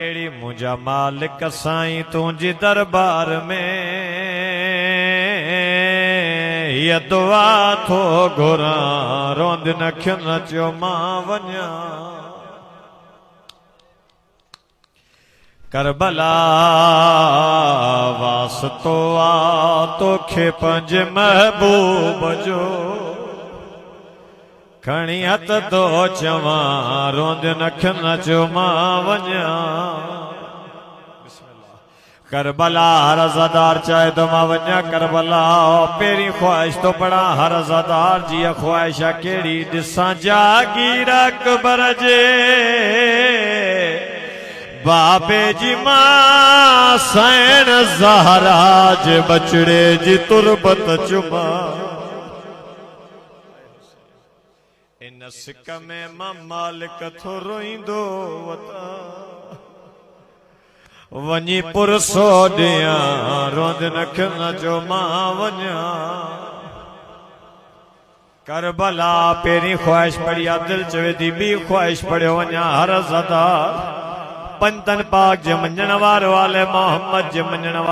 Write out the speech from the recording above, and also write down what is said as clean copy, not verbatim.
अहिड़ी मुंहिंजा मालिक साईं तुंहिंजी दरबार में हीअ दुआ थो घुरां रोंद नखियुनि चयो मां वञा करबला वास्तो आ तोखे पंहिंजे महबूब जो खणी हथ तो चवां रोंद नखियुनि चयो मां वञा करबला हरज़ादार चाहे तो मां वञा करबला पहिरीं ख्वाहिश तो पढ़ा हरज़ादार जी ख्वाहिश कहिड़ी ॾिसां जागीर अकबर जे बाबे जी मां सैन ज़हरा जे बचड़े जी तुरबत चुमा इन सिक में मां मालिक थो रोईंदो वता वञी पुरसो ॾियां रोंद नखियुनि चयो मां वञा करबला पहिरीं ख्वाहिश पढ़ी आहे दिलि चवे थी ॿी ख्वाहिश पढ़ियो वञा हरज़ादार पंतन पाक जे मञण वारो आले मोहम्मद जे मञण